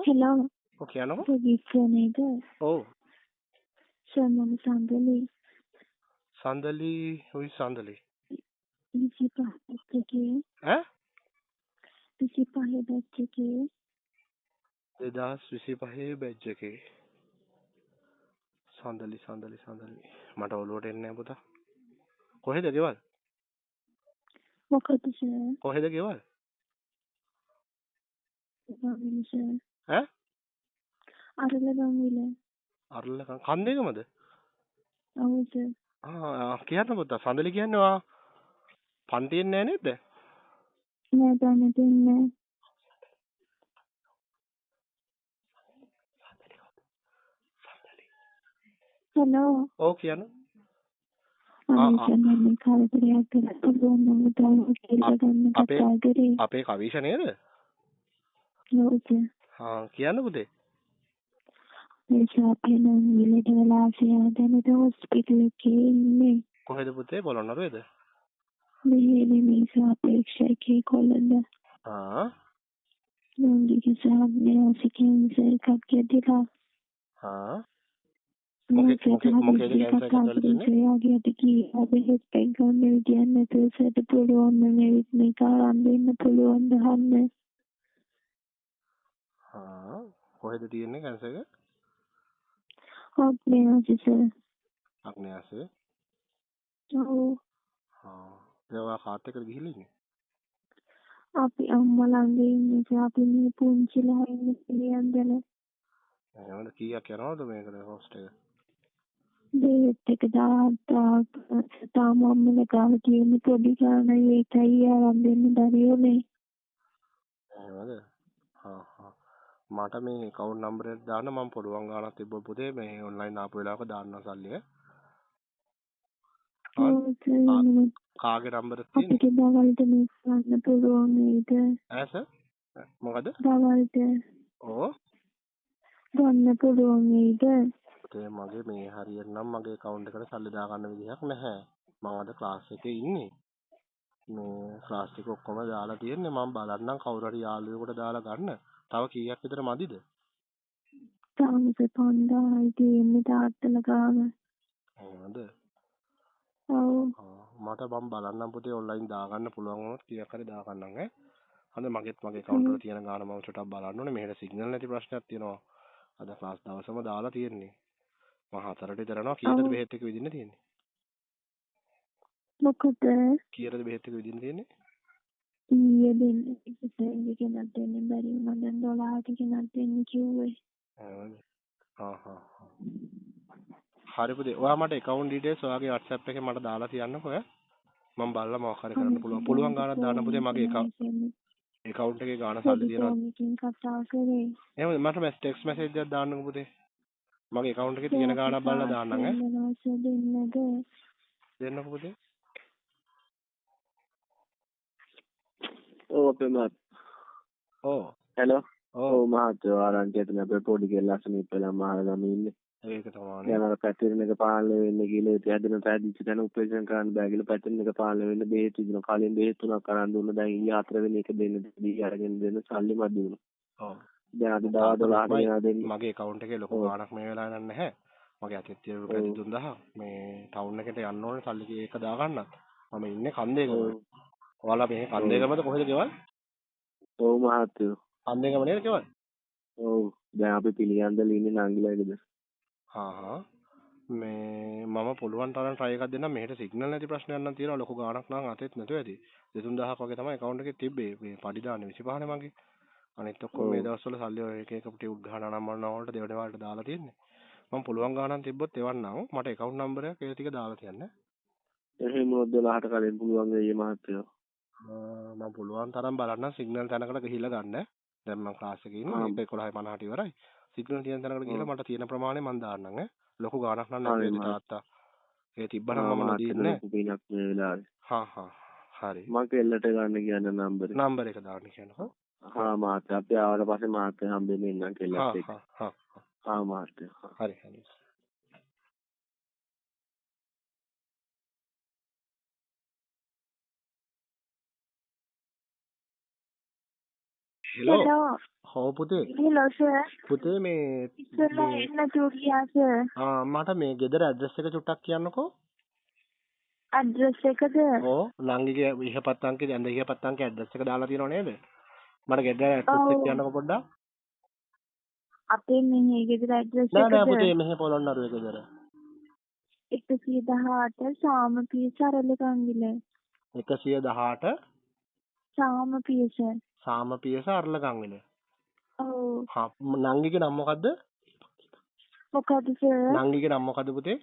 Hello. ඔව් කියන්නකෝ. ප්‍රදීප්ට නේද? ඔව්. මම සඳලි. සඳලි උයි සඳලි. 25 එකේ ඈ 25 බැච් එකේ 2025 බැච් එකේ සඳලි මට ඔළුවට එන්නේ නැහැ පුතා. කොහෙද ගෙවල්? මොකද සර්? කොහෙද ගෙවල්? ගම්විල සර්. ඈ අරල ගම්විල. අරලකම් කන්දේකමද? ඔව් සර්. කියන්න පුතා සඳලි කියන්නේ වා පන්තියෙන් නෑ නේද? නෑ දන්නේ දෙන්නේ. Hello. ඔව් කියන්න. අනිසන්නේ කාලතරයක් කරලා පුළුවන් නම් උදාහරණ කියලා ගන්න කතා කරේ. අපේ කවිෂ නේද? ඔව් සර්. කියන්න පුතේ. මේ ශාපේ නම් විලට වෙලා දැනට හොස්පිටල් එකේ ඉන්නේ. කොහෙද පුතේ? පොළොන්නරුවේද? මේ ශාපේක්ෂකේ කොළඹ. නෝන්දික සාහනේ ඔසිකෙන්සර් එකක් ගැදලා. මොකේද කැන්සර් එකක් තියෙන්නේ? එයාගේ අපි හෙස්පෙක් ගන්න විදියක් නැතුව සට පුළුවන් නම් එවිත් මේක ආරම්භ වෙන්න පුළුවන් දහන්න. කොහෙද තියෙන්නේ කැන්සර් එක? අග්නයාසි සර්. අග්නයාසි? ඔව්. ඒවා කාත් එක්කද ගිහිල්ලා ඉන්නේ? අපි අම්මා ළඟ ඉන්නේ. අපි මේ පුංචිලා ඉන්නේ පිළියන්දල. එහෙනම් කීයක් යනවද මේකට හොස්ට් එක? බේත් එක 1000ක් තාම අම්මල ගාව තියෙන පොඩි ගානයි ඒකයි ආරම්භ වෙන්න බැරියෝනේ. එහෙමද? මට මේ account number එක දාන්න මම පුළුවන් ගානක් තිබ්බ පුතේ මේ online ආපු වෙලාවක දාන්න සල්ලිය. කාගේ නම්බරද තියෙන්නේ? අපිට දවල්ට මේ ගන්න පුළුවන් නේද? ඈ සර් මොකද? දවල්ට. ඕ ගන්න පුළුවන් නේද? පුතේ මගේ මේ හරියට නම් මගේ account එකට සල්ලි දා ගන්න විදිහක් නැහැ. මම අද ක්ලාස් එකේ ඉන්නේ. මේ ක්ලාස් එක ඔක්කොම දාලා තියෙන්නේ මම බලන්නම් කවුරු හරි යාළුවෙකුට දාලා ගන්න. තව කීයක් විතර මදිද? තාම 5000යි තියෙන්නේ තාත්තලා ගාව. එහෙමද? ඔව්. මට මම බලන්නම් පුතේ ඔන්ලයින් දාගන්න පුළුවන් වුණොත් කීයක් හරි දාගන්නම් ඈ. අද මගේ account වල තියෙන ගාන මම චුට්ටක් බලන්න ඕනේ. මෙහෙට සිග්නල් නැති ප්‍රශ්නයක් තියෙනවා. අද ක්ලාස් දවසම දාලා තියෙන්නේ. මම 4ට විතර යනවා. කීයටද බෙහෙත් එක විදින්න තියෙන්නේ? මොකද? කීයටද බෙහෙත් එක විදින්න තියෙන්නේ? ඊයේ දෙන්නේ ඉතින් කෙනෙක් දෙන්න බැරි වුණා. දැන් 12ට කෙනෙක් දෙන්න කිව්වේ. හරි පුතේ. ඔයා මට account details ඔයාගේ WhatsApp එකේ මට දාලා තියන්නකෝ ඈ. මම බලලා මොකක් හරි කරන්න පුළුවන් ගානක් දාන්න පුතේ මගේ account එකේ ගාන සල්ලි තියෙනවා. කතා කරේ. එහෙනම් මට text message එකක් දාන්නකෝ පුතේ. මගේ account එකේ තියෙන ගානක් බලලා දාන්නම් ඈ. දෙන්නකෝ පුතේ. ඔව් අපේ මාත්. ඔව්. හෙලෝ. ඔව් මහත්තයෝ ආරංචි එතන අපේ පොඩි කෙල්ලා අසනීප වෙලා මහරගම ඉන්නේ. ඒක තමයි. දැන් අර පැතිරෙන එක පාලනය වෙන්න කියලා ඒ හැදෙන පැදිච්ච තැන ඔපරේෂන් කරන්න බෑ කියලා පැතිරෙන එක පාලනය වෙන්න බෙහෙත් දෙනවා. කලින් බෙහෙත් තුනක් අරන් දුන්නා. දැන් ඊයේ 4 වෙනි එක දෙන්න දී අරගෙන දෙන්න සල්ලි මදි වුණා. ඔව්. දැන් අද දවස් 12ට ගෙනා දෙන්න. මගේ account එකේ ලොකු ගාණක් මේ වෙලාවේ නැහැ. මගේ අතේ තියෙන රුපියල් 3000 මේ ටවුන් එකට යන්න ඕනේ සල්ලි ඒක දාගන්නත්. මම ඉන්නේ කන්දේකම. ඔයාලා මේ කන්දේකමද කොහෙද ගෙවල්? ඔව් මහත්තයෝ. කන්දේකම නේද ගෙවල්? ඔව්. දැන් අපි පිළියන්දල ඉන්නේ නංගිලාගේද? මේ මම පුළුවන් තරම් try එකක් දෙන්නම්. මෙහෙට සිග්නල් නැති ප්‍රශ්නයක් නම් තියෙනවා. ලොකු ගාණක් නම් අතෙත් නැතුව ඇති. 2000ක් වගේ තමයි account එකේ තිබ්බේ. මේ පඩි දාන්නේ 25 නේ මගේ. අනිත් ඔක්කොම මේ දවස්වල සල්ලි ඔය එක එක ටික උද්ඝාටන නම් වලට දෙවන වලට දාලා තියෙන්නේ. මම පුළුවන් ගාණක් තිබ්බොත් එවන්නම්. මට account number එකක් ඒ ටික දාලා තියන්න. එහෙම 12ට කලින් පුළුවන් වෙයි මහත්තයෝ. මම පුළුවන් තරම් බලන්න සිග්නල් තැනකට ගිහිල්ලා ගන්න. දැන් මම ක්ලාස් එකේ ඉන්නේ. අපේ 11:50ට ඉවරයි. සිග්නල් තියෙන තැනකට ගිහිල්ලා මට තියෙන ප්‍රමාණය මම දාන්නම් ඈ. ලොකු ගාණක් නම් නැති තාත්තා. ඒ තිබ්බනම් මම නොදීන්නේ නැහැ. හරි. මම කෙල්ලට ගන්න කියන නම්බර එක දාන්න කියනවා. මහත්තයා අපි ආවට පස්සේ මහත්තයා හම්බෙන්න ඉන්නම් කෙල්ලත් එක්ක. මහත්තයා. හරි හරි. හෙලෝ. ඔව් පුතේ. hello sir. පුතේ මේ ඉස්සෙල්ලා එන්න කිව්වා sir. මට මේ ගෙදර ඇඩ්‍රස් එක චුට්ටක් කියන්නකෝ. address එකද? ඔව් නංගිගේ ඉහපත් අංකේ දැන් ඉහපත් අංකේ ඇඩ්‍රස් එක දාලා තියෙනව නේද? මට ගෙදර ඇඩ්‍රස් එක කියන්නකෝ පොඩ්ඩක්. අපේ මෙහි ගෙදර address නෑ නෑ එකද? පුතේ මෙහෙ පොළොන්නරුවේ ගෙදර. 118 සාමපියස අරලගංගිල. 118 සාමපියස. සාමපියස අරලගංගිල. ඔව්. නංගිගේ නම මොකද්ද? මොකද සර්? නංගිගේ නම මොකද්ද පුතේ?